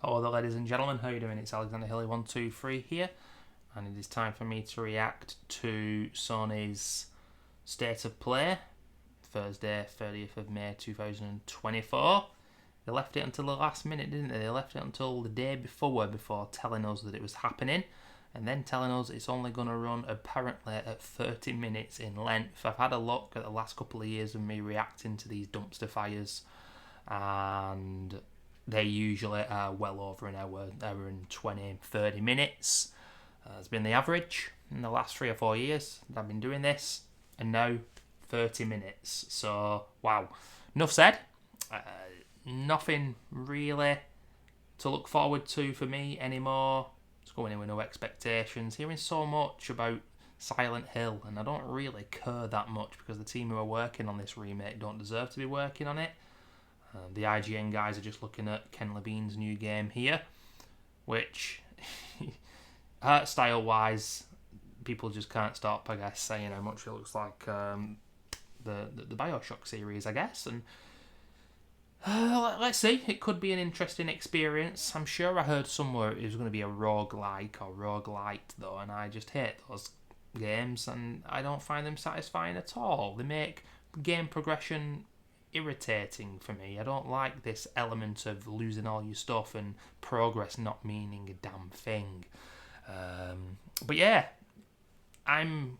Hello there, ladies and gentlemen, how are you doing? It's Alexander Hilly123 here, and it is time for me to react to Sony's State of Play, Thursday, 30th of May 2024. They left it until the last minute, didn't they? They left it until the day before telling us that it was happening, and then telling us it's only going to run apparently at 30 minutes in length. I've had a look at the last couple of years of me reacting to these dumpster fires, and they usually are well over an hour and 20, 30 minutes. Has been the average in the last 3 or 4 years that I've been doing this, and now 30 minutes. So, wow. Enough said. Nothing really to look forward to for me anymore. Just going in with no expectations. Hearing so much about Silent Hill, and I don't really care that much because the team who are working on this remake don't deserve to be working on it. The IGN guys are just looking at Ken Levine's new game here, which, art style wise, people just can't stop, I guess, saying how much it looks like the Bioshock series, I guess. And let's see, it could be an interesting experience. I'm sure I heard somewhere it was going to be a roguelike or roguelite, though, and I just hate those games, and I don't find them satisfying at all. They make game progression irritating for me. I don't like this element of losing all your stuff and progress not meaning a damn thing. But yeah, I'm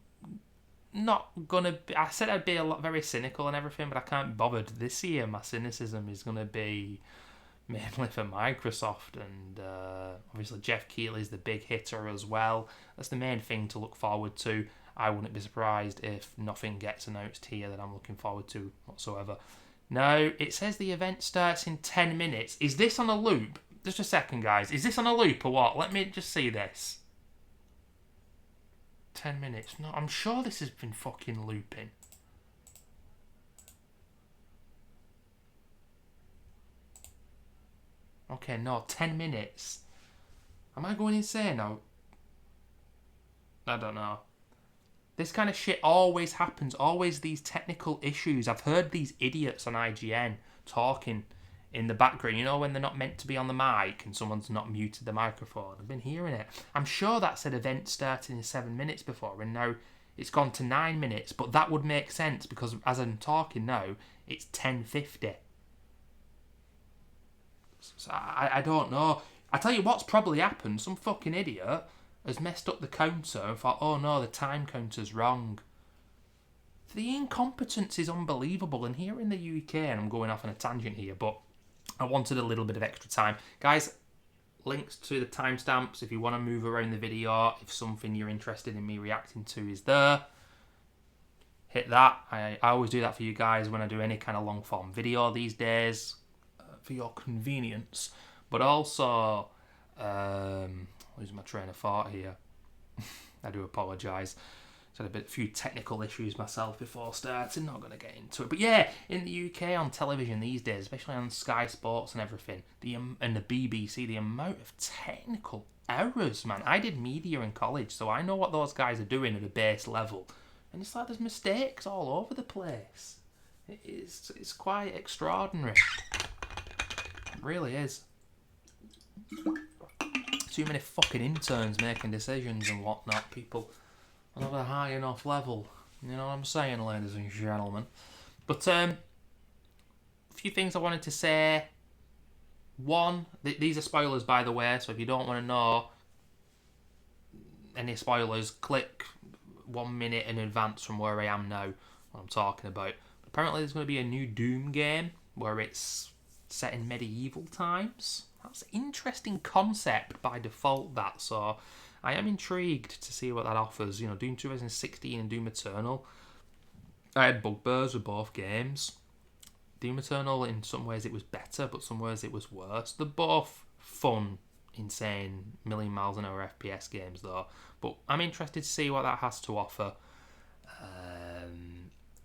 not gonna be, I said I'd be very cynical and everything, but I can't be bothered. This year my cynicism is gonna be mainly for Microsoft, and obviously Geoff Keighley's the big hitter as well. That's the main thing to look forward to. I wouldn't be surprised if nothing gets announced here that I'm looking forward to whatsoever. Now, it says the event starts in 10 minutes. Is this on a loop? Just a second, guys. Is this on a loop or what? Let me just see this. 10 minutes. No, I'm sure this has been fucking looping. Okay, no, 10 minutes. Am I going insane now? I don't know. This kind of shit always happens. Always these technical issues. I've heard these idiots on IGN talking in the background. You know when they're not meant to be on the mic and someone's not muted the microphone. I've been hearing it. I'm sure that said event starting in 7 minutes before, and now it's gone to 9 minutes. But that would make sense because as I'm talking now, it's 10:50. So I don't know. I tell you what's probably happened. Some fucking idiot has messed up the counter and thought, oh no, the time counter's wrong. The incompetence is unbelievable. And here in the UK, and I'm going off on a tangent here, but I wanted a little bit of extra time. Guys, links to the timestamps if you want to move around the video, if something you're interested in me reacting to is there, hit that. I always do that for you guys when I do any kind of long form video these days, for your convenience. But also, losing my train of thought here. I do apologise. Had a few technical issues myself before starting. Not going to get into it, but yeah, in the UK on television these days, especially on Sky Sports and everything, and the BBC, the amount of technical errors, man. I did media in college, so I know what those guys are doing at a base level, and it's like there's mistakes all over the place. It's quite extraordinary. It really is. Too many fucking interns making decisions and whatnot. People on a high enough level. You know what I'm saying, ladies and gentlemen? But a few things I wanted to say. One, these are spoilers, by the way, so if you don't want to know any spoilers, click 1 minute in advance from where I am now, what I'm talking about. But apparently there's going to be a new Doom game where it's set in medieval times. That's an interesting concept by default, that, so I am intrigued to see what that offers. You know, Doom 2016 and Doom Eternal, I had bugbears with both games. Doom Eternal, in some ways it was better, but some ways it was worse. They're both fun, insane, million miles an hour FPS games though. But I'm interested to see what that has to offer.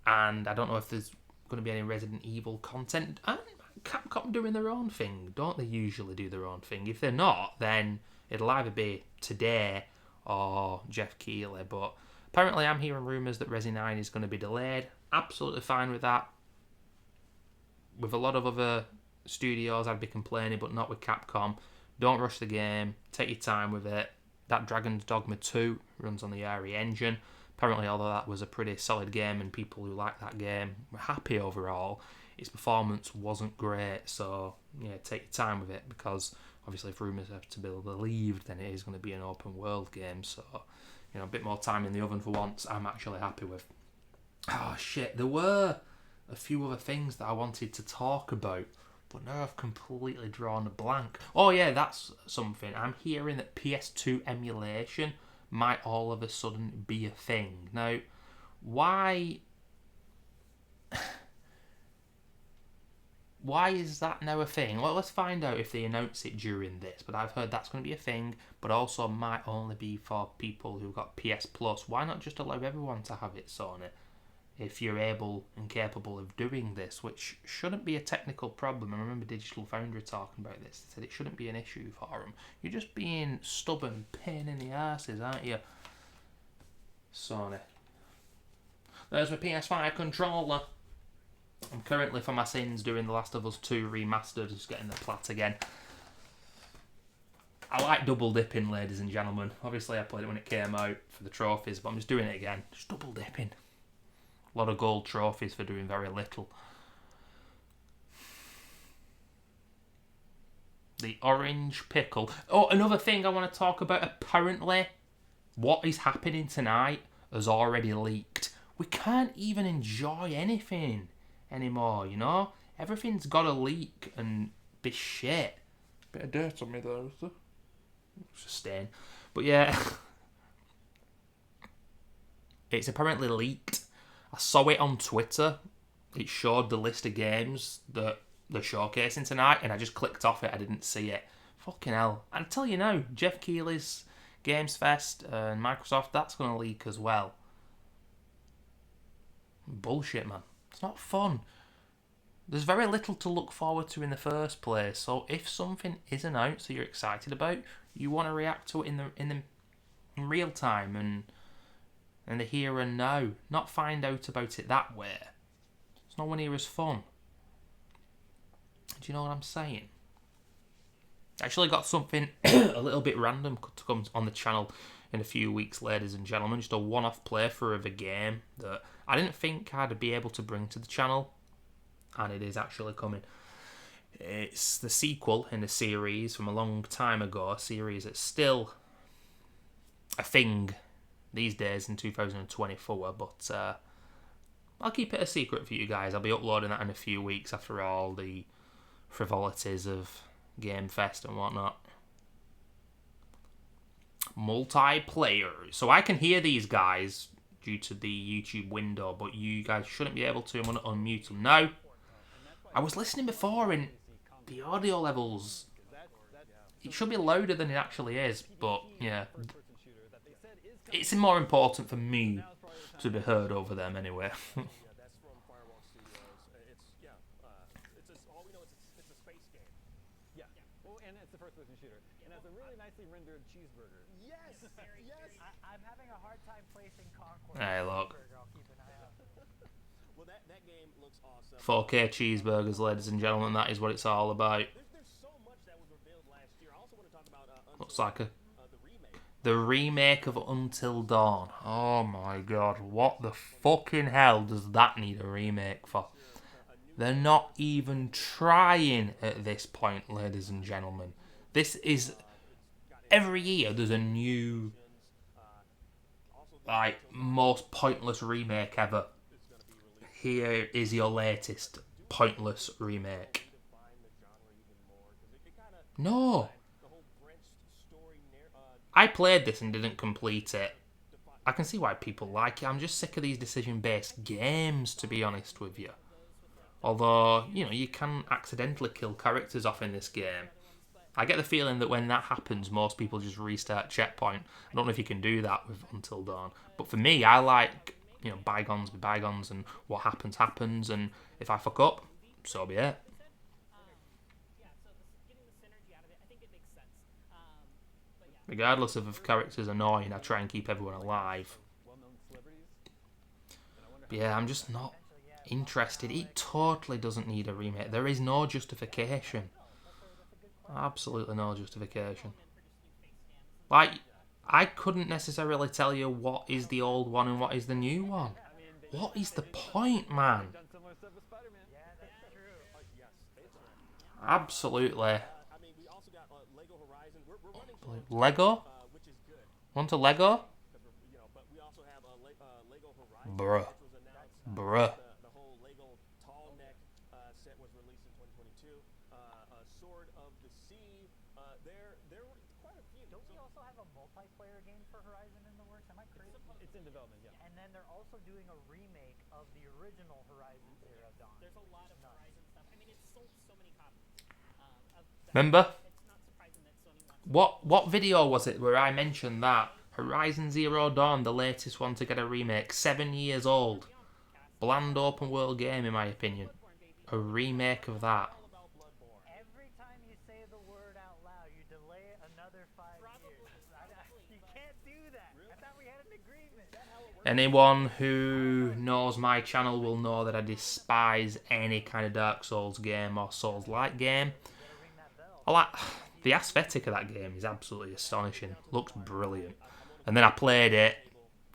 And I don't know if there's going to be any Resident Evil content. And Capcom doing their own thing. Don't they usually do their own thing? If they're not, then it'll either be today or Geoff Keighley. But apparently I'm hearing rumours that Resi 9 is going to be delayed. Absolutely fine with that. With a lot of other studios, I'd be complaining, but not with Capcom. Don't rush the game. Take your time with it. That Dragon's Dogma 2 runs on the RE engine. Apparently, although that was a pretty solid game and people who like that game were happy overall, its performance wasn't great. So, yeah, take your time with it, because obviously if rumours are to be believed, then it is going to be an open world game. So, you know, a bit more time in the oven for once, I'm actually happy with. Oh, shit. There were a few other things that I wanted to talk about, but now I've completely drawn a blank. Oh, yeah, that's something. I'm hearing that PS2 emulation might all of a sudden be a thing. Now, why is that now a thing? Well, let's find out if they announce it during this. But I've heard that's going to be a thing, but also might only be for people who've got PS Plus. Why not just allow everyone to have it, Sony? If you're able and capable of doing this, which shouldn't be a technical problem. I remember Digital Foundry talking about this. They said it shouldn't be an issue for them. You're just being stubborn, pain in the arses, aren't you, Sony? There's my PS5 controller. I'm currently, for my sins, doing The Last of Us 2 Remastered, just getting the plat again. I like double dipping, ladies and gentlemen. Obviously, I played it when it came out for the trophies, but I'm just doing it again. Just double dipping. A lot of gold trophies for doing very little. The orange pickle. Oh, another thing I want to talk about. Apparently, what is happening tonight has already leaked. We can't even enjoy anything anymore, you know? Everything's got to leak and be shit. Bit of dirt on me there, is there? It's a stain. But yeah. It's apparently leaked. I saw it on Twitter. It showed the list of games that they're showcasing tonight, and I just clicked off it. I didn't see it. Fucking hell. And I tell you now, Geoff Keighley's Games Fest and Microsoft, that's going to leak as well. Bullshit, man. It's not fun. There's very little to look forward to in the first place. So if something is announced that you're excited about, you want to react to it in real time and the here and now, not find out about it that way. It's nowhere near as fun. Do you know what I'm saying? I actually got something a little bit random to come on the channel in a few weeks, ladies and gentlemen. Just a one-off playthrough of a game that I didn't think I'd be able to bring to the channel, and it is actually coming. It's the sequel in a series from a long time ago, a series that's still a thing these days in 2024, but I'll keep it a secret for you guys. I'll be uploading that in a few weeks after all the frivolities of Game Fest and whatnot. Multiplayer. So I can hear these guys due to the YouTube window, but you guys shouldn't be able to. I'm going to unmute them now. I was listening before and the audio levels, it should be louder than it actually is, but yeah. It's more important for me to be heard over them anyway. Hey, look. 4K cheeseburgers, ladies and gentlemen, that is what it's all about. Looks like the remake of Until Dawn. Oh my god, what the fucking hell does that need a remake for? They're not even trying at this point, ladies and gentlemen. This is... Every year there's a new, like, most pointless remake ever. Here is your latest pointless remake. No. I played this and didn't complete it. I can see why people like it. I'm just sick of these decision-based games, to be honest with you. Although, you know, you can accidentally kill characters off in this game. I get the feeling that when that happens, most people just restart checkpoint. I don't know if you can do that with Until Dawn. But for me, I like, you know, bygones be bygones, and what happens, happens. And if I fuck up, so be it. Regardless of if characters are annoying, I try and keep everyone alive. But yeah, I'm just not interested. It totally doesn't need a remake. There is no justification. Absolutely no justification. Like, I couldn't necessarily tell you what is the old one and what is the new one. What is the point, man? Absolutely. Lego? Want a Lego? Bruh. Bruh. Don't we also have a multiplayer game for Horizon in the works? Am I crazy? It's in development, yeah. And then they're also doing a remake of the original Horizon Zero Dawn. There's a lot of Horizon stuff. I mean, it's sold so many copies. Remember? It's not surprising that Sony wants What video was it where I mentioned that? Horizon Zero Dawn, the latest one to get a remake. 7 years old. Bland open world game, in my opinion. A remake of that. Every time you say the word out loud, you delay it another 5 years. You can't do that. I thought we had an agreement. Anyone who knows my channel will know that I despise any kind of Dark Souls game or Souls-like game. I like the aesthetic of that game is absolutely astonishing. Looks brilliant. And then I played it,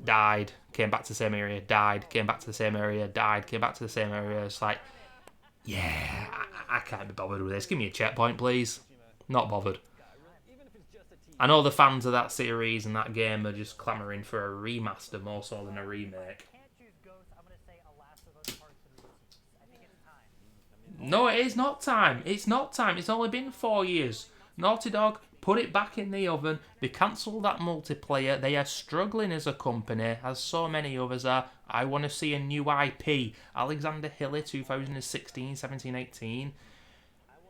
died, came back to the same area, died, came back to the same area, died, came back to the same area. It's like, yeah, I can't be bothered with this. Give me a checkpoint, please. Not bothered. I know the fans of that series and that game are just clamouring for a remaster more so than a remake. No, it is not time. It's not time. It's only been 4 years. Naughty Dog, put it back in the oven. They cancelled that multiplayer. They are struggling as a company, as so many others are. I want to see a new IP. Alexander Hilly, 2016, 17, 18.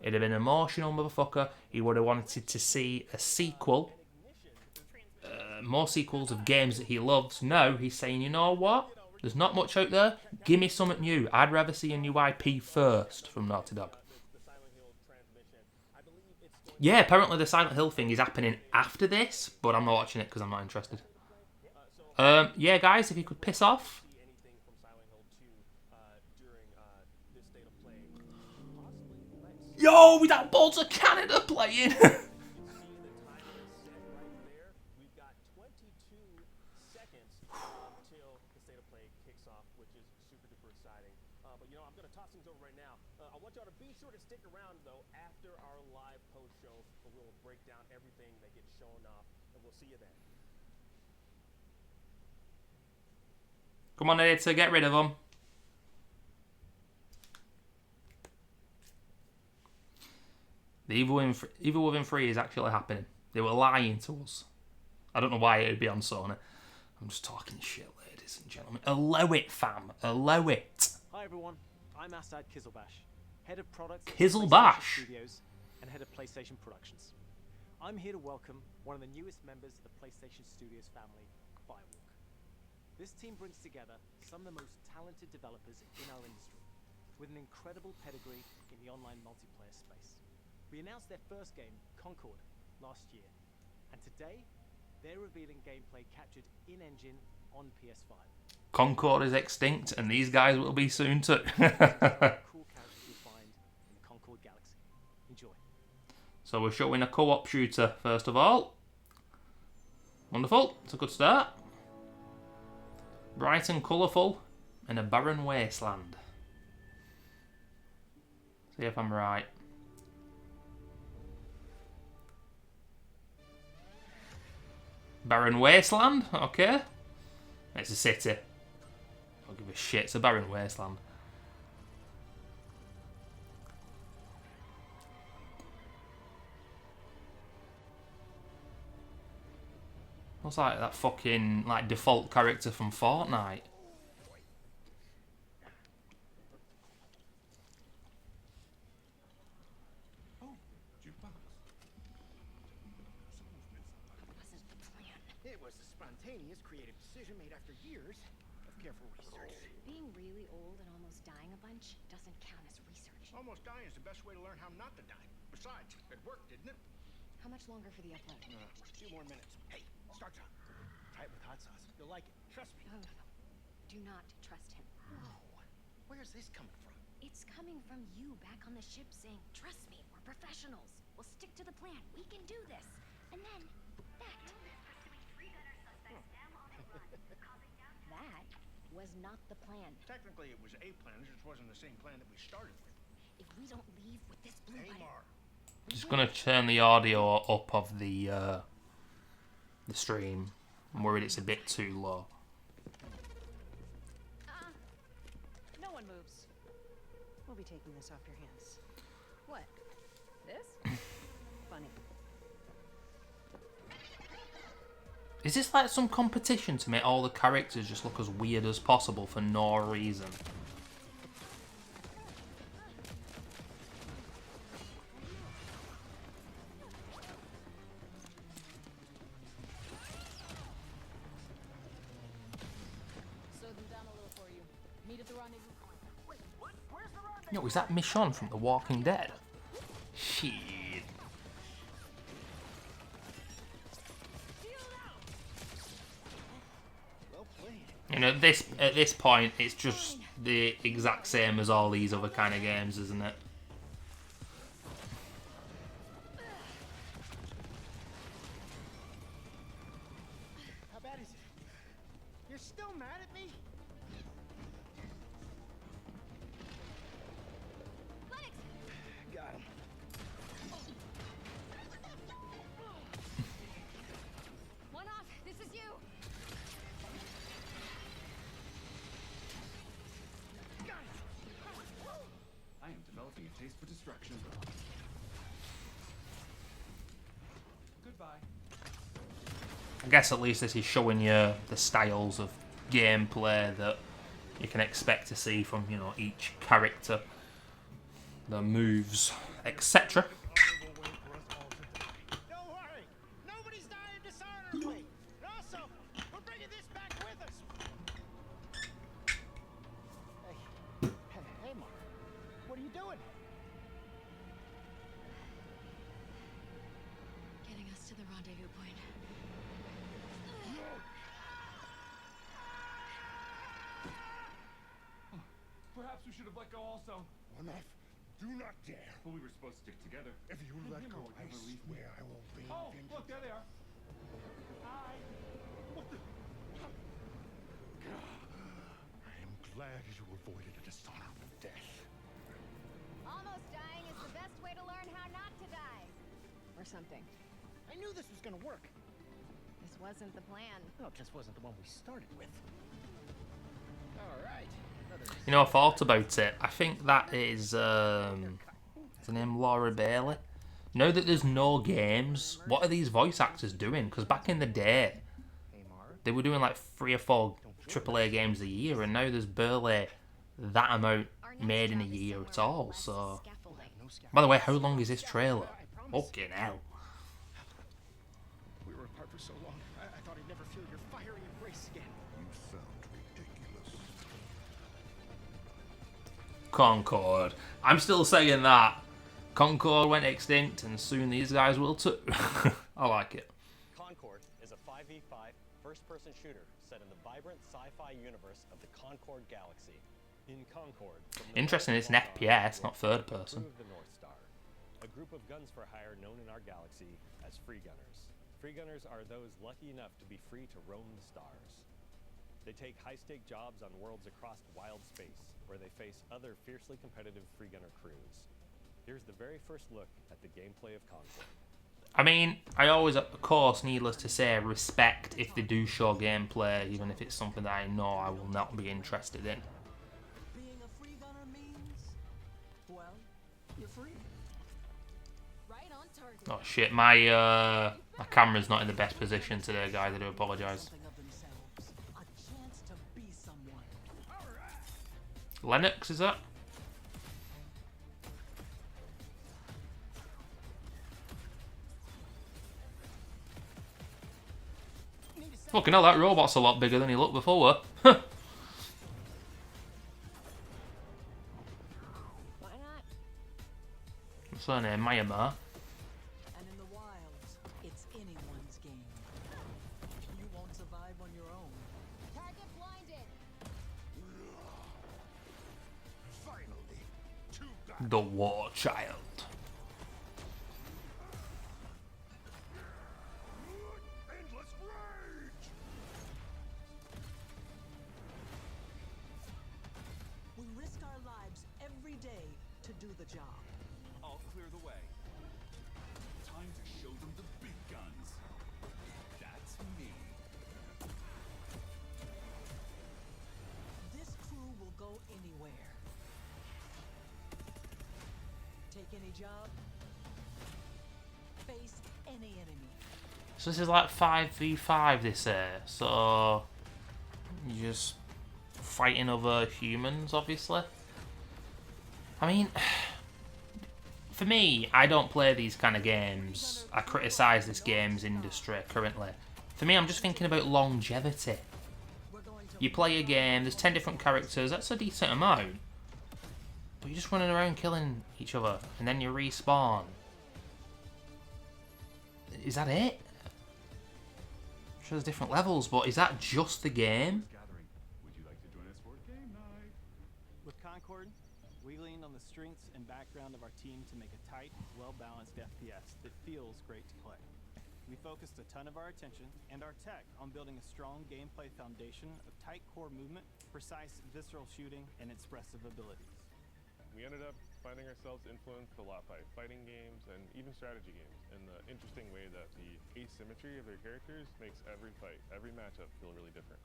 It'd have been an emotional motherfucker. He would have wanted to see a sequel. More sequels of games that he loves. No, he's saying, you know what? There's not much out there. Give me something new. I'd rather see a new IP first from Naughty Dog. Yeah, apparently the Silent Hill thing is happening after this, but I'm not watching it because I'm not interested. Yeah, guys, if you could piss off. Yo, with that Balls of Canada playing. Come on, editor, get rid of them. The Evil Within 3 is actually happening. They were lying to us. I don't know why it would be on Sony. I'm just talking shit, ladies and gentlemen. Allow it, fam. Allow it. Hi everyone, I'm Asad Kizelbash, head of products at Kizelbash Studios and head of PlayStation Productions. I'm here to welcome one of the newest members of the PlayStation Studios family, Firewalk. This team brings together some of the most talented developers in our industry, with an incredible pedigree in the online multiplayer space. We announced their first game, Concord, last year, and today they're revealing gameplay captured in-engine on PS5. Concord is extinct, and these guys will be soon too. Cool characters you'll find in the Concord galaxy. Enjoy. So we're showing a co-op shooter first of all. Wonderful. It's a good start. Bright and colourful in a barren wasteland. See if I'm right. Barren wasteland, okay. It's a city. Don't give a shit, it's a barren wasteland. What's like that fucking like default character from Fortnite? It was a spontaneous, creative decision made after years of careful research. Being really old and almost dying a bunch doesn't count as research. Almost dying is the best way to learn how not to die. Besides, it worked, didn't it? How much longer for the upload? A few more minutes. Hey, start time. Try it with hot sauce. You'll like it. Trust me. No. Do not trust him. Oh, where's this coming from? It's coming from you back on the ship saying, trust me, we're professionals. We'll stick to the plan. We can do this. And then that. That was not the plan. Technically, it was a plan. It just wasn't the same plan that we started with. If we don't leave with this blue button, Amar. Just gonna turn the audio up of the stream. I'm worried it's a bit too low. No one moves. We'll be taking this off your hands. what? This? Funny. Is this like some competition to make all the characters just look as weird as possible for no reason? Slow them down a little for you. Meet at the rendezvous point. Wait, what? Where's the rendezvous? Yo, is that Michonne from The Walking Dead? Shit. Well played. You know, at this point, it's just the exact same as all these other kind of games, isn't it? How bad is it? You're still mad at me? Got him. One off. This is you. I am developing a taste for destruction. Goodbye. I guess at least this is showing you the styles of gameplay that you can expect to see from, you know, each character, the moves, etc. Don't worry. Nobody's dying dishonorably. And also, we're bringing this back with us. Hey, Mark. What are you doing? Getting us to the rendezvous point. Perhaps we should have let go also. Enough. Do not dare. But we were supposed to stick together. If you let go, I swear I will rain Oh, vengeance. look, there they are. Hi. What the? I am glad you avoided a dishonorable death. Almost dying is the best way to learn how not to die. Or something. I knew this was gonna work. This wasn't the plan. No, it just wasn't the one we started with. All right. You know, I thought about it. I think that is her name Laura Bailey. Now that there's no games, what are these voice actors doing? Because back in the day, they were doing like 3 or 4 AAA games a year, and now there's barely that amount made in a year at all. So, by the way, how long is this trailer? Fucking hell. We were apart for so long. I thought I'd never feel your fiery embrace again. You sound ridiculous. Concord. I'm still saying that. Concord went extinct, and soon these guys will too. I like it. Concord is a 5v5 first-person shooter set in the vibrant sci-fi universe of the Concord Galaxy. In Concord, Interesting, it's an FPS, not third person. The North Star, a group of guns for hire known in our galaxy as free gunners. Free gunners are those lucky enough to be free to roam the stars. They take high-stake jobs on worlds across wild space, where they face other fiercely competitive free gunner crews. Here's the very first look at the gameplay of Concord. I mean, I always, of course, needless to say, respect if they do show gameplay, even if it's something that I know I will not be interested in. Being a free gunner means, well, you're free. Right on target. Oh shit, my camera's not in the best position today, guys. I do apologise. Something of themselves. A chance to be someone. Lennox, is that? Fucking hell, that robot's a lot bigger than he looked before. Why not? What's her name? Myanmar. And in the wilds, it's anyone's game. You won't survive on your own. Target blinded. Finally, the War Child. Endless rage! We risk our lives every day to do the job. I'll clear the way. Time to show them the big guns. That's me. This crew will go anywhere. Take any job. Face any enemy. So this is like 5v5 this here. So you're just fighting other humans, obviously. I mean, for me, I don't play these kind of games. I criticise this games industry currently. For me, I'm just thinking about longevity. You play a game, there's 10 different characters, that's a decent amount. But you're just running around killing each other, and then you respawn. Is that it? I'm sure there's different levels, but is that just the game? Would you like to join us for game night? With Concord, we leaned on the strengths and background of our team to make a tight, well-balanced FPS that feels great to play. We focused a ton of our attention and our tech on building a strong gameplay foundation of tight core movement, precise visceral shooting, and expressive abilities. We ended up finding ourselves influenced a lot by fighting games and even strategy games in the interesting way that the asymmetry of their characters makes every fight, every matchup feel really different.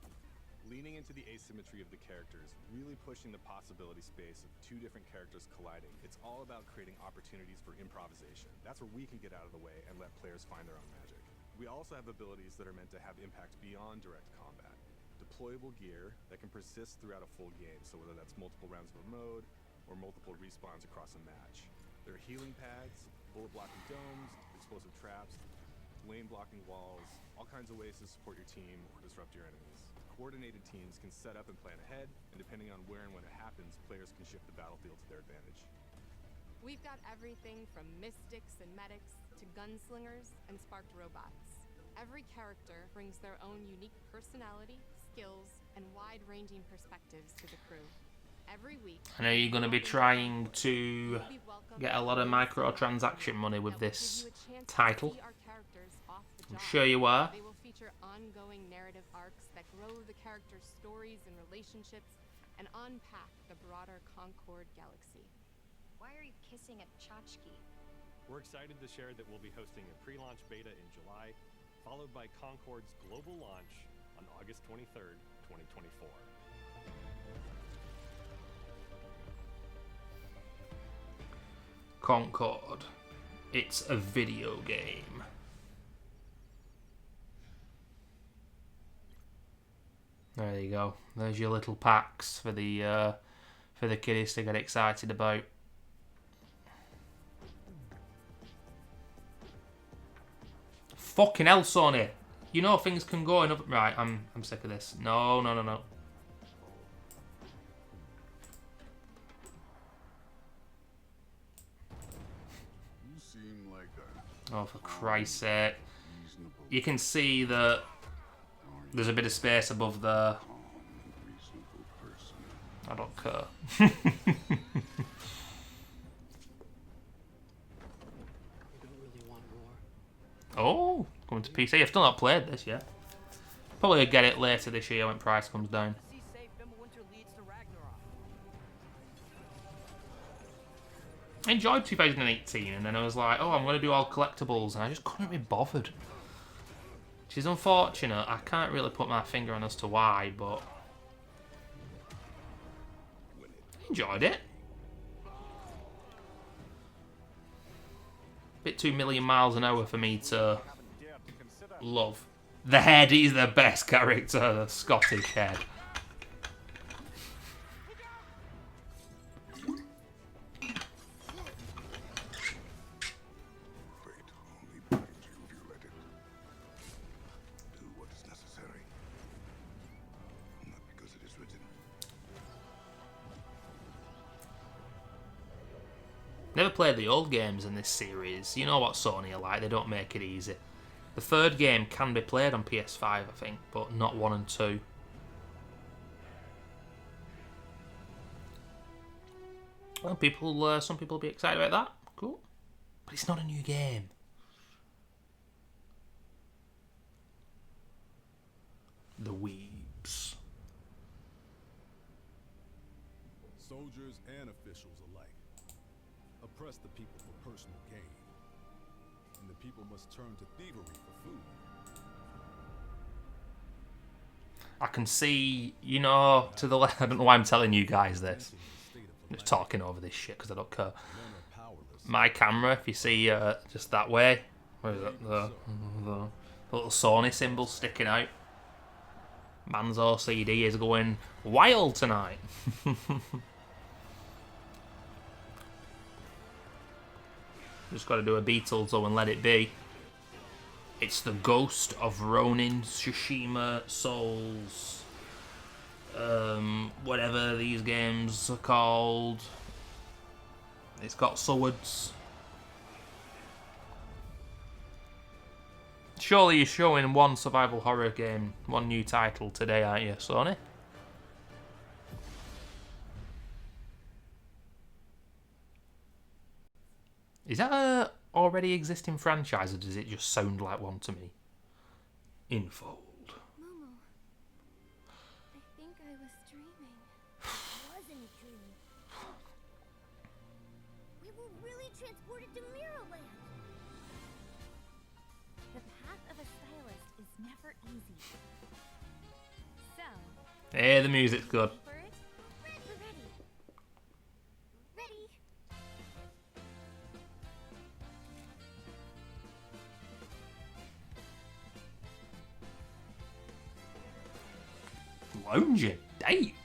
Leaning into the asymmetry of the characters, really pushing the possibility space of two different characters colliding. It's all about creating opportunities for improvisation. That's where we can get out of the way and let players find their own magic. We also have abilities that are meant to have impact beyond direct combat. Deployable gear that can persist throughout a full game, so whether that's multiple rounds of a mode, or multiple respawns across a match. There are healing pads, bullet blocking domes, explosive traps, lane blocking walls, all kinds of ways to support your team or disrupt your enemies. Coordinated teams can set up and plan ahead, and depending on where and when it happens, players can shift the battlefield to their advantage. We've got everything from mystics and medics to gunslingers and sparked robots. Every character brings their own unique personality, skills, and wide-ranging perspectives to the crew. Every week, I know you're going to be trying to get a lot of microtransaction money with this title. I'm sure you are. They will feature ongoing narrative arcs that grow the characters' stories and relationships and unpack the broader Concord galaxy. Why are you kissing a tchotchke? We're excited to share that we'll be hosting a pre-launch beta in July, followed by Concord's global launch on August 23rd, 2024. Concord. It's a video game. There you go. There's your little packs for the kiddies to get excited about. Fucking hell, Sony. You know things can go in other... Right, I'm sick of this. No. You seem like Oh, for Christ's sake. You can see that there's a bit of space above there. I don't care. Oh, coming to PC. I've still not played this yet. Probably get it later this year when price comes down. I enjoyed 2018 and then I was like, oh, I'm going to do all collectibles, and I just couldn't be bothered. Which is unfortunate. I can't really put my finger on as to why, but I enjoyed it. Bit too million miles an hour for me to love. The head is the best character, the Scottish head. Never played the old games in this series. You know what Sony are like, they don't make it easy. The third game can be played on PS5, I think, but not 1 and 2. Well, some people will be excited about that. Cool. But it's not a new game. The weebs. Soldiers and officials alike oppress the people for personal gain, and the people must turn to thievery for food. I can see, you know, to the left. I don't know why I'm telling you guys this. I'm just talking over this shit because I don't care. My camera, if you see just that way, where is it? The little Sony symbol sticking out. Man's OCD is going wild tonight. Just got to do a Beatles and let it be. It's the ghost of Ronin Tsushima Souls. Whatever these games are called. It's got swords. Surely you're showing one survival horror game, one new title today, aren't you, Sony? Is that a already existing franchise, or does it just sound like one to me? Infold. Momo, I think I was dreaming. Wasn't a dream. We were really transported to Mirrorland. The path of a stylist is never easy. So. Hey, the music's good. Lounging, date.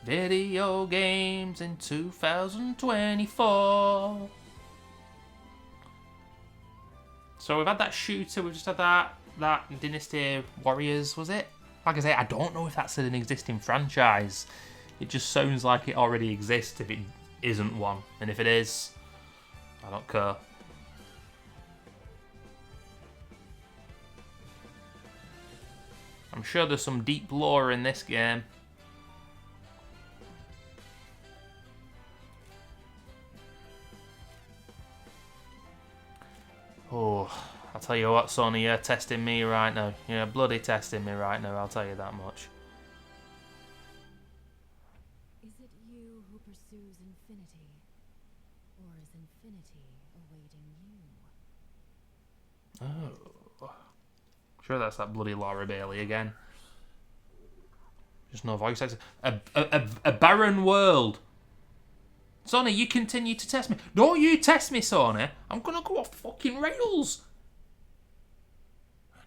Video games in 2024. So we've had that shooter, we've just had that Dynasty Warriors, was it? Like I say, I don't know if that's an existing franchise. It just sounds like it already exists if it isn't one. And if it is, I don't care. I'm sure there's some deep lore in this game. Oh, I'll tell you what, Sony, you're testing me right now. You're bloody testing me right now, I'll tell you that much. Is it you who pursues infinity? Or is infinity awaiting you? Oh. Sure, that's that bloody Laura Bailey again. Just no voice actor. A barren world. Sony, you continue to test me. Don't you test me, Sony. I'm gonna go off fucking rails. I'm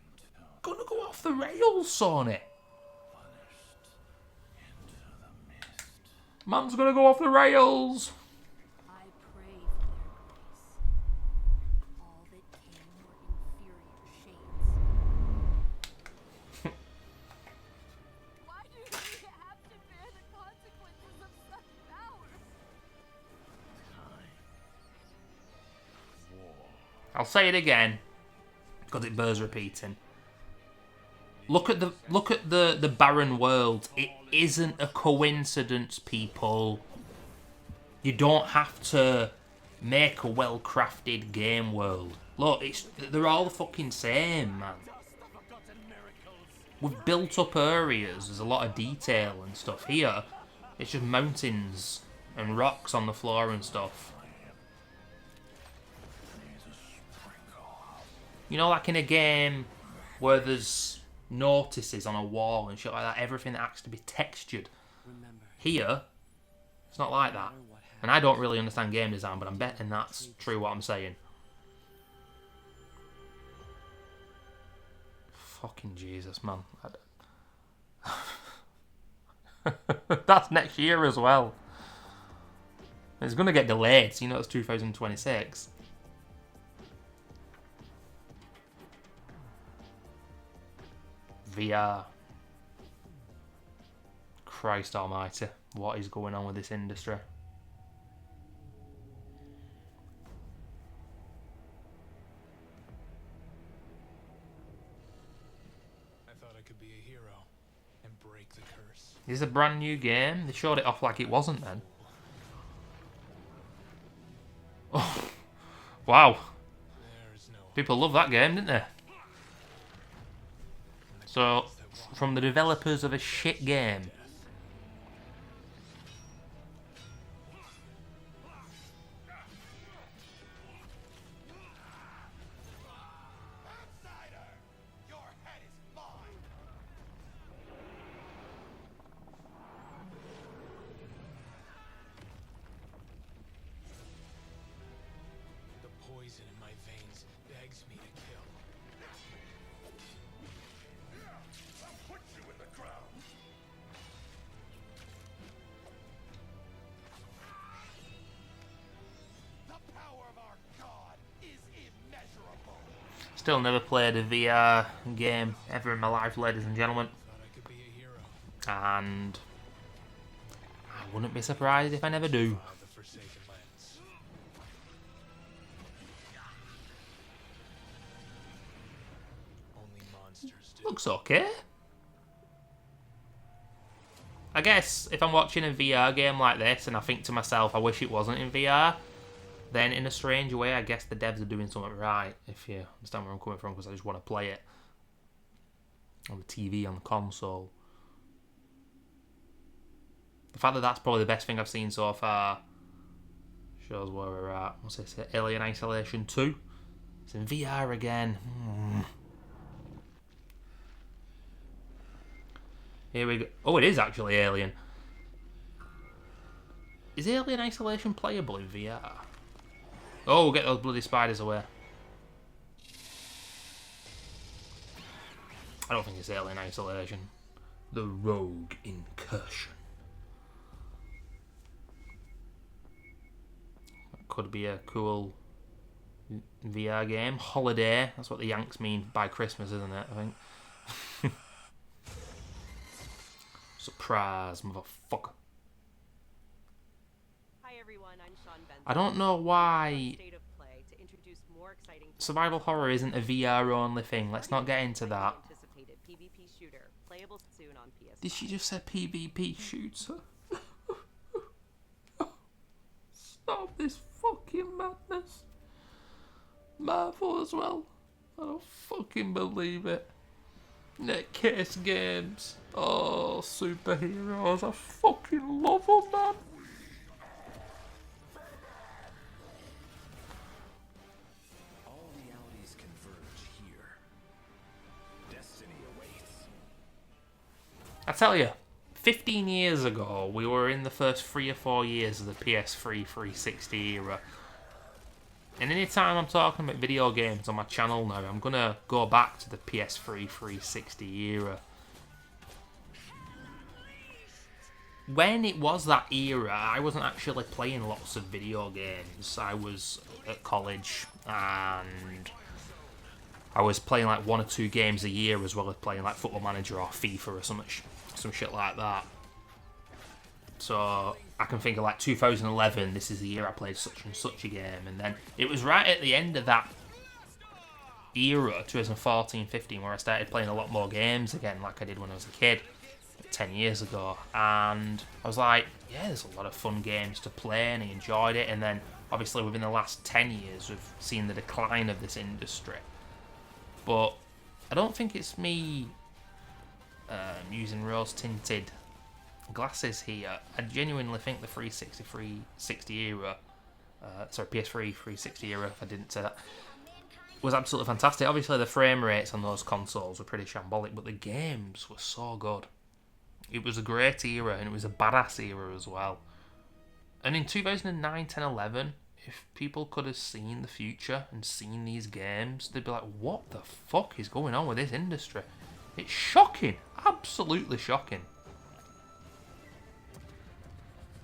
gonna go off the rails, Sony. Man's gonna go off the rails. I pray for their grace. All that came were inferior shades. Why do we have to bear the consequences of such power? I'll say it again, because it bears repeating. Look at the barren world. It isn't a coincidence, people. You don't have to make a well-crafted game world. Look, they're all the fucking same, man. We've built up areas. There's a lot of detail and stuff. Here, it's just mountains and rocks on the floor and stuff. You know, like in a game where there's notices on a wall and shit like that, everything that has to be textured. Here, it's not like that. And I don't really understand game design, but I'm betting that's true what I'm saying. Fucking Jesus, man. That's next year as well. It's going to get delayed, so you know it's 2026. VR. Christ almighty, what is going on with this industry? I thought This is a brand new game. They showed it off like it wasn't then. Oh, wow. People love that game, didn't they? So, from the developers of a shit game. Still never played a VR game ever in my life, ladies and gentlemen. And I wouldn't be surprised if I never do. Looks okay. I guess if I'm watching a VR game like this and I think to myself, I wish it wasn't in VR, then in a strange way, I guess the devs are doing something right, if you understand where I'm coming from, because I just want to play it on the TV, on the console. The fact that that's probably the best thing I've seen so far shows where we're at. What's this? Alien Isolation 2? It's in VR again. Here we go. Oh, it is actually Alien. Is Alien Isolation playable in VR? Oh, get those bloody spiders away. I don't think it's Alien Isolation. The Rogue Incursion. That could be a cool VR game. Holiday. That's what the Yanks mean by Christmas, isn't it? I think. Surprise, motherfucker. I don't know why survival horror isn't a VR only thing. Let's not get into that. Did she just say PvP shooter? Stop this fucking madness. Marvel as well. I don't fucking believe it. Netcase games. Oh, superheroes. I fucking love them, man. I tell you, 15 years ago, we were in the first 3 or 4 years of the PS3 360 era. And anytime I'm talking about video games on my channel now, I'm going to go back to the PS3 360 era. When it was that era, I wasn't actually playing lots of video games. I was at college and I was playing like 1 or 2 games a year, as well as playing like Football Manager or FIFA or some shit like that. So I can think of like 2011, this is the year I played such and such a game, and then it was right at the end of that era, 2014-15, where I started playing a lot more games again, like I did when I was a kid 10 years ago. And I was like, yeah, there's a lot of fun games to play, and I enjoyed it. And then obviously within the last 10 years we've seen the decline of this industry. But I don't think it's me using rose-tinted glasses here. I genuinely think the 360 era, sorry, PS3 360 era, if I didn't say that, was absolutely fantastic. Obviously the frame rates on those consoles were pretty shambolic, but the games were so good. It was a great era, and it was a badass era as well. And in 2009, 10, 11, if people could have seen the future and seen these games, they'd be like, what the fuck is going on with this industry? It's shocking. Absolutely shocking.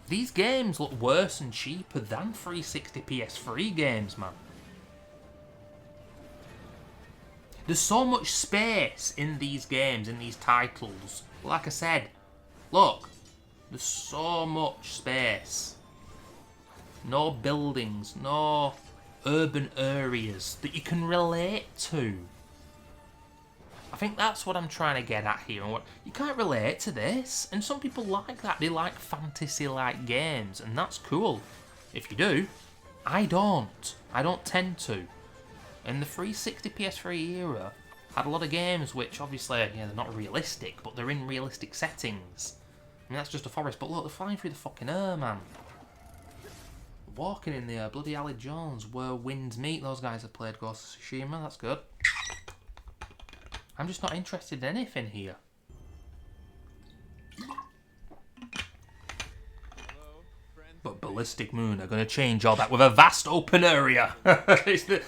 These games look worse and cheaper than 360 PS3 games, man. There's so much space in these games, in these titles. Like I said, look, there's so much space. No buildings, no urban areas that you can relate to. I think that's what I'm trying to get at here. And what you can't relate to this, and some people like that. They like fantasy-like games, and that's cool. If you do, I don't. I don't tend to. In the 360 PS3 era, had a lot of games which obviously, yeah, they're not realistic, but they're in realistic settings. I mean, that's just a forest, but look, they're flying through the fucking air, man. Walking in the air, bloody Ali Jones, where winds meet. Those guys have played Ghost of Tsushima, that's good. I'm just not interested in anything here. But Ballistic Moon are going to change all that with a vast open area. It's the...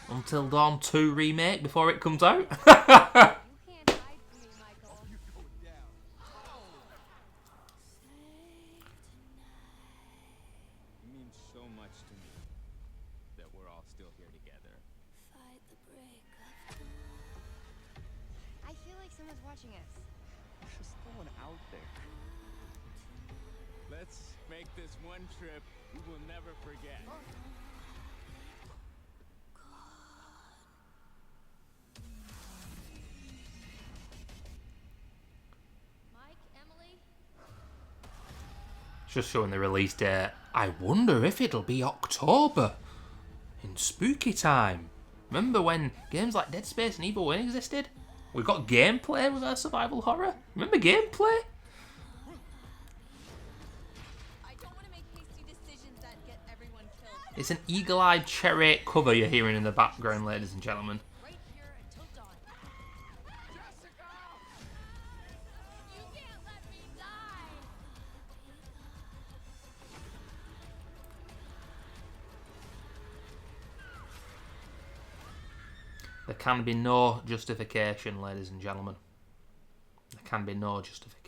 Until Dawn 2 remake before it comes out. Trip we will never forget. Mike, Emily? It's just showing the release date. I wonder if it'll be October. In spooky time. Remember when games like Dead Space and Evil Within existed? We got gameplay with our survival horror. Remember gameplay? It's an eagle-eyed cherry cover you're hearing in the background, ladies and gentlemen. There can be no justification, ladies and gentlemen. There can be no justification.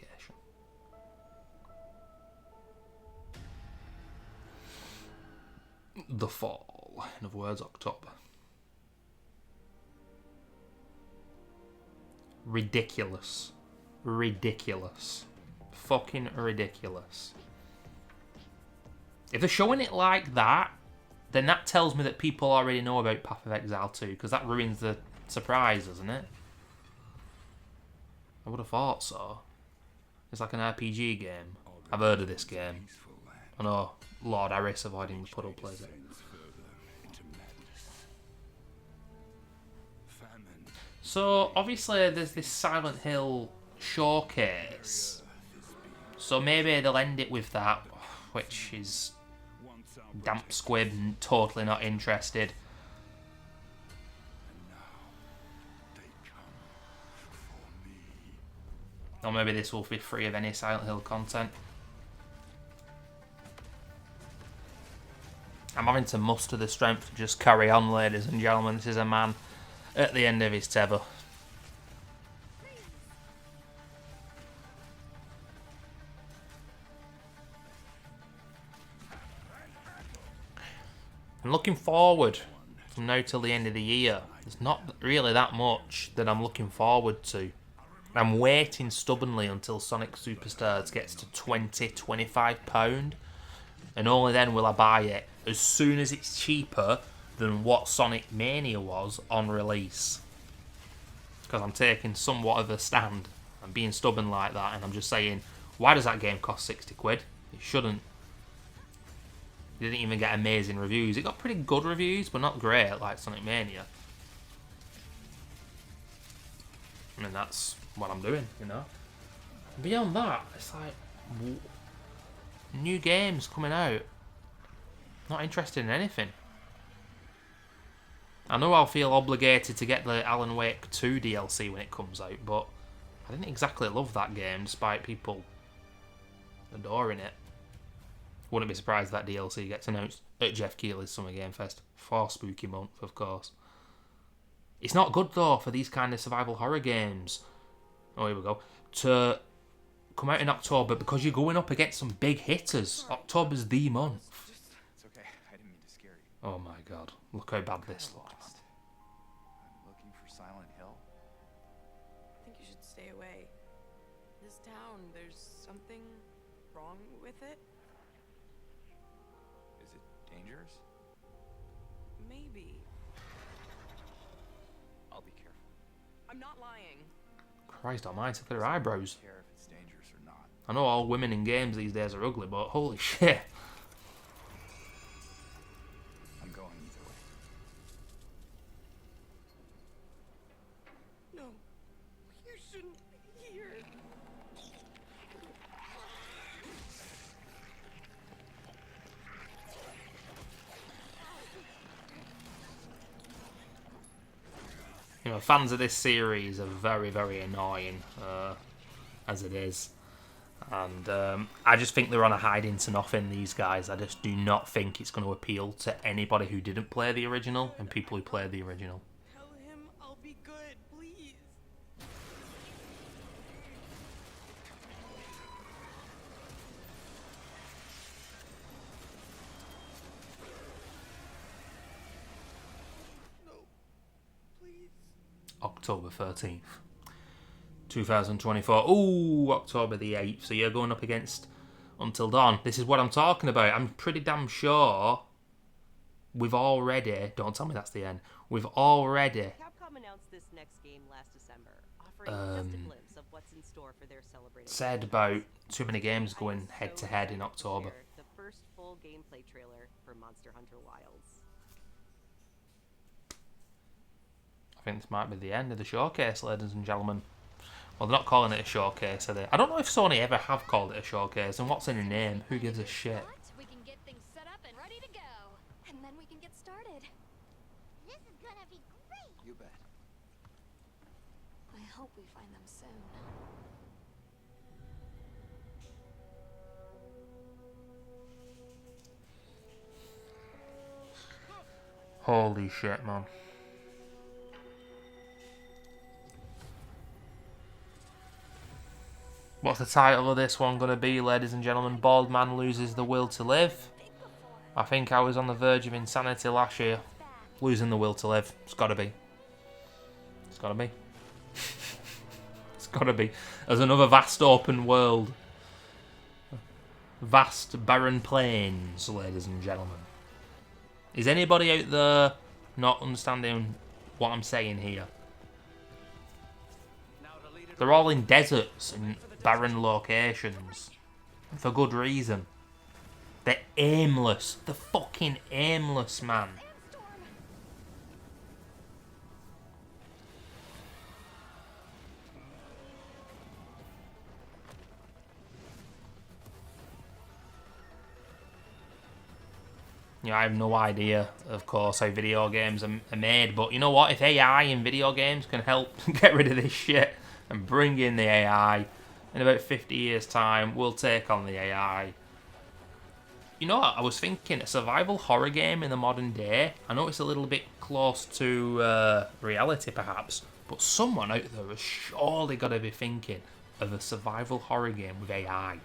The fall, in other words, October. Ridiculous. Ridiculous. Fucking ridiculous. If they're showing it like that, then that tells me that people already know about Path of Exile 2, because that ruins the surprise, doesn't it? I would have thought so. It's like an RPG game. I've heard of this game. I know Lord Harris avoiding the puddle plays it. So obviously there's this Silent Hill showcase. So maybe they'll end it with that, which is damp squib and totally not interested. Or maybe this will be free of any Silent Hill content. I'm having to muster the strength to just carry on, ladies and gentlemen. This is a man at the end of his tether. I'm looking forward from now till the end of the year. There's not really that much that I'm looking forward to. I'm waiting stubbornly until Sonic Superstars gets to £20-25, and only then will I buy it, as soon as it's cheaper than what Sonic Mania was on release. Because I'm taking somewhat of a stand. I'm being stubborn like that, and I'm just saying, why does that game cost 60 quid? It shouldn't. It didn't even get amazing reviews. It got pretty good reviews, but not great like Sonic Mania. I mean, that's what I'm doing, you know. Beyond that, it's like new games coming out. Not interested in anything. I know I'll feel obligated to get the Alan Wake 2 DLC when it comes out, but I didn't exactly love that game despite people adoring it. Wouldn't be surprised if that DLC gets announced at Geoff Keighley's Summer Game Fest for Spooky Month, of course. It's not good though for these kind of survival horror games. Oh, here we go. To come out in October because you're going up against some big hitters. October's the month. It's okay. I didn't mean to scare you. Oh my god. Look how bad this looks. I'm looking for Silent Hill. I think you should stay away. This town, there's something wrong with it. Is it dangerous? maybe. I'll be careful. I'm not lying. Christ almighty, look at her eyebrows. I don't care if it's dangerous or not. I know all women in games these days are ugly, but holy shit. I'm going either way. No, you shouldn't be here. You know, fans of this series are very, very annoying, as it is. And I just think they're on a hiding to nothing, these guys. I just do not think it's going to appeal to anybody who didn't play the original and people who played the original. Tell him I'll be good, please. No, please. October 13th. 2024. Ooh, October the 8th. So you're going up against Until Dawn. This is what I'm talking about. I'm pretty damn sure we've already... Don't tell me that's the end. We've already... Capcom announced this next game last December, offering just a glimpse of what's in store for their celebrated... Said about too many games going head-to-head in October. The first full gameplay trailer for Monster Hunter Wilds. I think this might be the end of the showcase, ladies and gentlemen. Well, they're not calling it a showcase, are they? I don't know if Sony ever have called it a showcase, and what's in a name? Who gives a shit? We can get things set up and ready to go. And then we can get started. This is gonna be great. You bet. I hope we find them soon. Holy shit, man. What's the title of this one going to be, ladies and gentlemen? Bald Man Loses the Will to Live. I think I was on the verge of insanity last year. Losing the will to live. It's got to be. It's got to be. It's got to be. There's another vast open world. Vast barren plains, ladies and gentlemen. Is anybody out there not understanding what I'm saying here? They're all in deserts and barren locations. For good reason. They're aimless. They're fucking aimless, man. You know, I have no idea, of course, how video games are made, but you know what? If AI in video games can help get rid of this shit and bring in the AI, in about 50 years' time, we'll take on the AI. You know what? I was thinking, a survival horror game in the modern day, I know it's a little bit close to reality, perhaps, but someone out there has surely got to be thinking of a survival horror game with AI.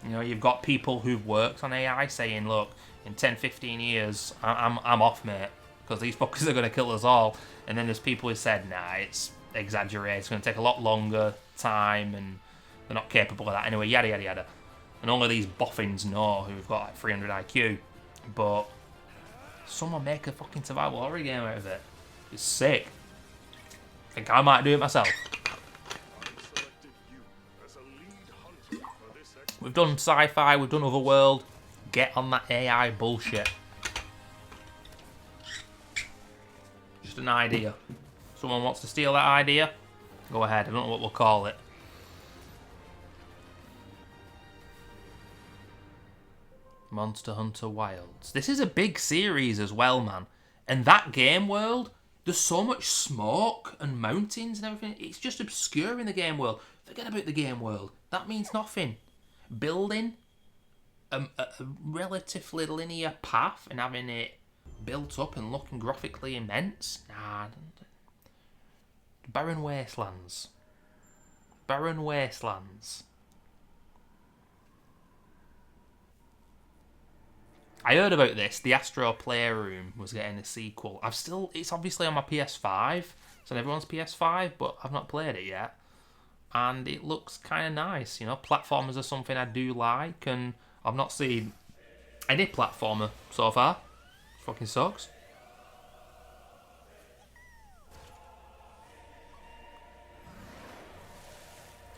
You know, you've got people who've worked on AI saying, look, in 10, 15 years, I'm off, mate, because these fuckers are going to kill us all. And then there's people who said, nah, it's exaggerated, it's going to take a lot longer time, and they're not capable of that anyway, yada, yada, yada. And only these boffins know who've got like 300 IQ. But someone make a fucking survival horror game out of it. It's sick. I think I might do it myself. We've done sci-fi, we've done Otherworld. Get on that AI bullshit. Just an idea. Someone wants to steal that idea? Go ahead, I don't know what we'll call it. Monster Hunter Wilds. This is a big series as well, man. And that game world, there's so much smoke and mountains and everything. It's just obscure in the game world. Forget about the game world. That means nothing. Building a relatively linear path and having it built up and looking graphically immense. Nah. Barren wastelands. Barren wastelands. I heard about this. The Astro Playroom was getting a sequel. It's obviously on my PS5. It's on everyone's PS5, but I've not played it yet. And it looks kind of nice, you know. Platformers are something I do like, and I've not seen any platformer so far. Fucking sucks.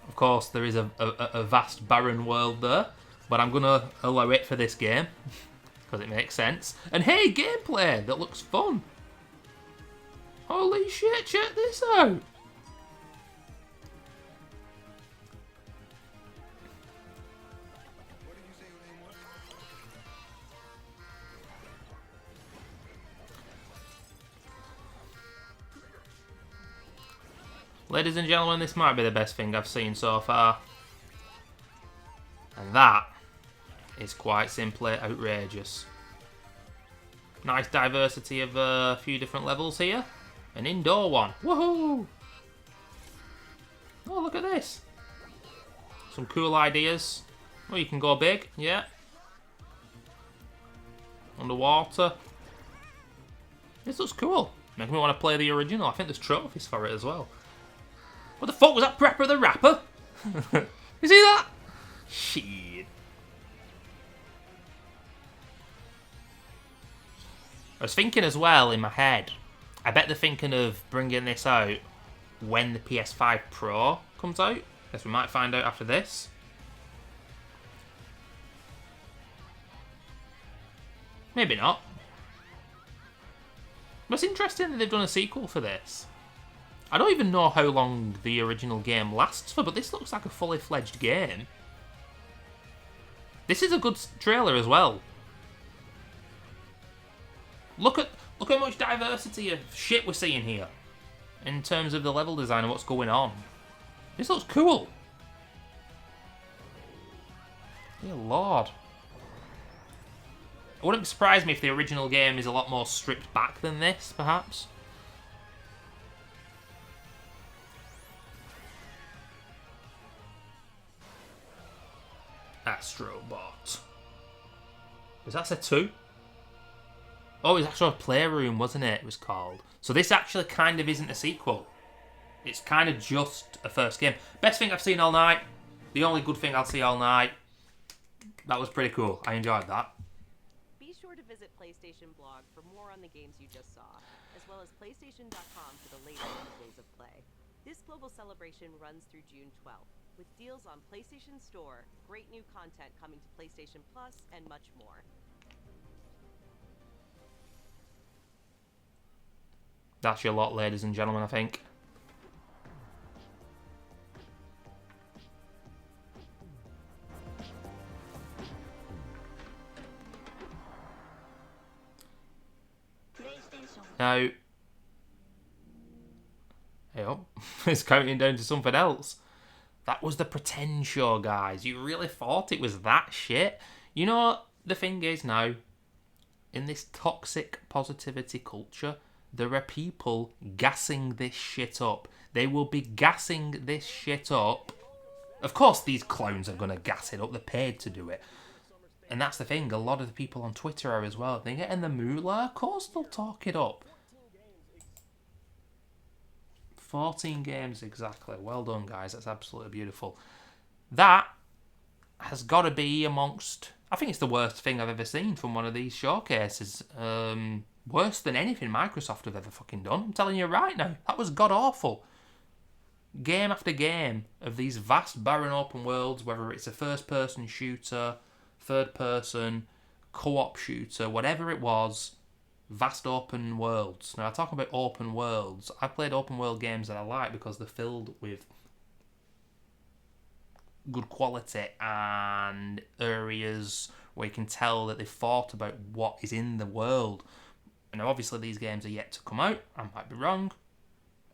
Of course, there is a vast barren world there, but I'm gonna allow it for this game because it makes sense. And hey, gameplay that looks fun. Holy shit! Check this out. Ladies and gentlemen, this might be the best thing I've seen so far. And that is quite simply outrageous. Nice diversity of a few different levels here. An indoor one. Woohoo! Oh, look at this. Some cool ideas. Oh, you can go big, yeah. Underwater. This looks cool. Makes me want to play the original. I think there's trophies for it as well. What the fuck was that, Prepper the Rapper? You see that? Shit. I was thinking as well in my head, I bet they're thinking of bringing this out when the PS5 Pro comes out. Guess we might find out after this. Maybe not. But it's interesting that they've done a sequel for this. I don't even know how long the original game lasts for, but this looks like a fully fledged game. This is a good trailer as well. Look how much diversity of shit we're seeing here in terms of the level design and what's going on. This looks cool. Dear Lord. It wouldn't surprise me if the original game is a lot more stripped back than this, perhaps. ASTROBOT. Was that set 2? Oh, it was actually a playroom, wasn't it? It was called. So this actually kind of isn't a sequel. It's kind of just a first game. Best thing I've seen all night. The only good thing I'll see all night. That was pretty cool. I enjoyed that. Be sure to visit PlayStation blog for more on the games you just saw, as well as PlayStation.com for the latest on the days of play. This global celebration runs through June 12th, with deals on PlayStation Store, great new content coming to PlayStation Plus, and much more. That's your lot, ladies and gentlemen, I think. Now, hey up, it's counting down to something else. That was the Pretend show, guys. You really thought it was that shit? You know, the thing is now, in this toxic positivity culture, there are people gassing this shit up. They will be gassing this shit up. Of course these clowns are going to gas it up. They're paid to do it. And that's the thing. A lot of the people on Twitter are as well. They get in the moolah. Of course they'll talk it up. 14 games exactly. Well done, guys. That's absolutely beautiful. That has got to be amongst... I think it's the worst thing I've ever seen from one of these showcases. Worse than anything Microsoft have ever fucking done. I'm telling you right now. That was god-awful. Game after game of these vast barren open worlds, whether it's a first-person shooter, third-person, co-op shooter, whatever it was, vast open worlds. Now, I talk about open worlds. I played open world games that I like because they're filled with good quality and areas where you can tell that they've thought about what is in the world. Now, obviously, these games are yet to come out. I might be wrong.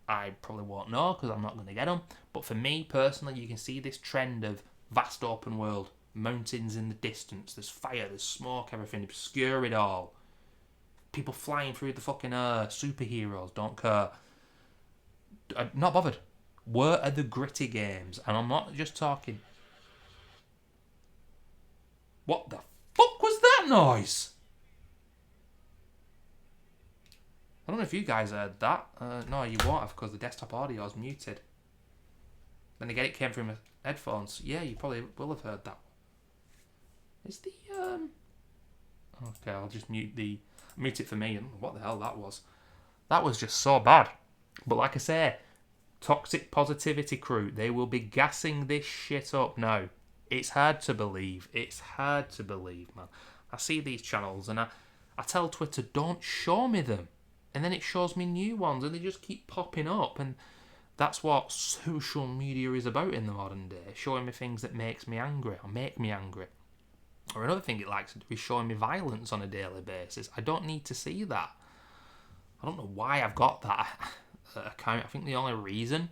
I probably won't know because I'm not going to get them. But for me, personally, you can see this trend of vast open world. Mountains in the distance. There's fire, there's smoke, everything. Obscure it all. People flying through the fucking air. Superheroes, don't care. I'm not bothered. Where are the gritty games? And I'm not just talking... What the fuck was that noise? I don't know if you guys heard that. No, you won't have because the desktop audio is muted. Then again, it came from my headphones. Yeah, you probably will have heard that. Is the Okay, I'll just mute it for me. And what the hell that was? That was just so bad. But like I say, toxic positivity crew, they will be gassing this shit up now. It's hard to believe. It's hard to believe, man. I see these channels and I tell Twitter, don't show me them. And then it shows me new ones and they just keep popping up. And that's what social media is about in the modern day. Showing me things that makes me angry or make me angry. Or another thing it likes to do is showing me violence on a daily basis. I don't need to see that. I don't know why I've got that account. I think the only reason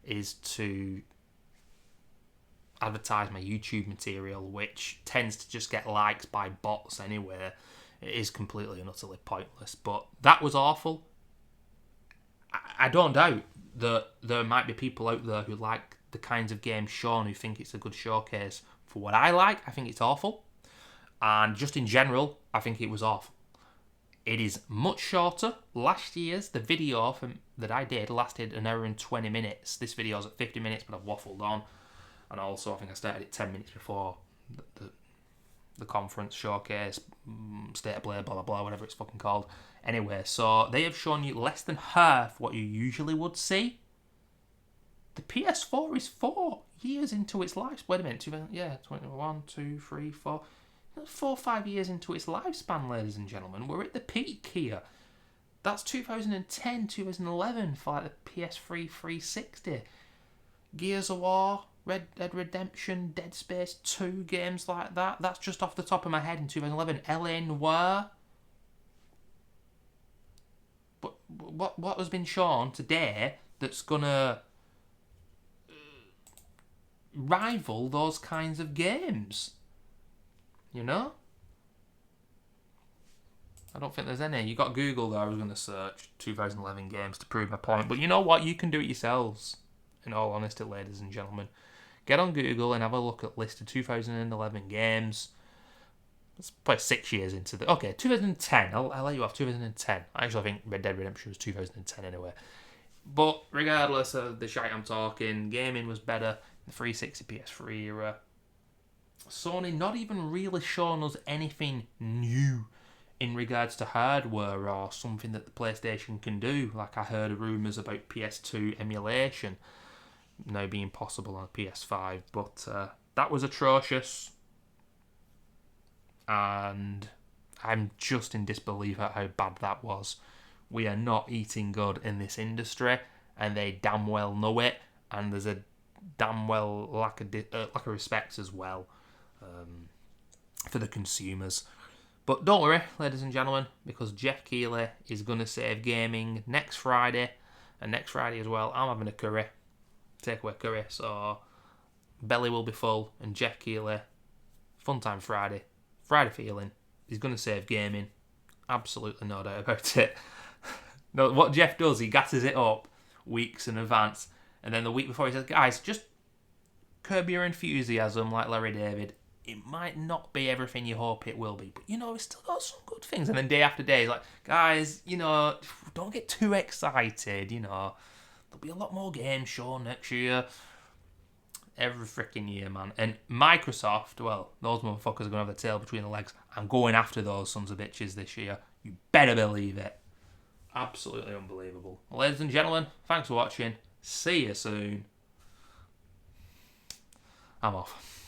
is to advertise my YouTube material, which tends to just get likes by bots anyway. It is completely and utterly pointless. But that was awful. I don't doubt that there might be people out there who like the kinds of games shown who think it's a good showcase. For what I like, I think it's awful. And just in general, I think it was awful. It is much shorter. Last year's, the video that I did lasted an hour and 20 minutes. This video's at 50 minutes, but I've waffled on. And also, I think I started it 10 minutes before the conference showcase, state of play, blah, blah, blah, whatever it's fucking called. Anyway, so they have shown you less than half what you usually would see. The PS4 is 4 years into its life. Wait a minute, 21, 2, 3, 4... 4 or 5 years into its lifespan, ladies and gentlemen. We're at the peak here. That's 2010, 2011 for like the PS3 360. Gears of War, Red Dead Redemption, Dead Space 2, games like that. That's just off the top of my head in 2011. LA Noire. But what has been shown today that's gonna rival those kinds of games? You know? I don't think there's any. You got Google there. I was going to search 2011 games to prove my point. But you know what? You can do it yourselves. In all honesty, ladies and gentlemen. Get on Google and have a look at list of 2011 games. It's probably 6 years into the... Okay, 2010. I'll let you off 2010. I actually think Red Dead Redemption was 2010 anyway. But regardless of the shite I'm talking, gaming was better in the 360 PS3 era. Sony not even really showing us anything new in regards to hardware or something that the PlayStation can do. Like I heard rumours about PS2 emulation now being possible on PS5, but that was atrocious. And I'm just in disbelief at how bad that was. We are not eating good in this industry, and they damn well know it, and there's a damn well lack of respect as well. For the consumers. But don't worry, ladies and gentlemen, because Geoff Keighley is going to save gaming next Friday, and next Friday as well, I'm having a curry, takeaway curry, so belly will be full, and Geoff Keighley, fun time Friday feeling, he's going to save gaming, absolutely no doubt about it. No, what Geoff does, he gasses it up weeks in advance, and then the week before he says, guys, just curb your enthusiasm like Larry David. It might not be everything you hope it will be, but you know, it's still got some good things. And then day after day, he's like, guys, you know, don't get too excited, you know. There'll be a lot more games shown next year. Every freaking year, man. And Microsoft, well, those motherfuckers are going to have their tail between the legs. I'm going after those sons of bitches this year. You better believe it. Absolutely unbelievable. Well, ladies and gentlemen, thanks for watching. See you soon. I'm off.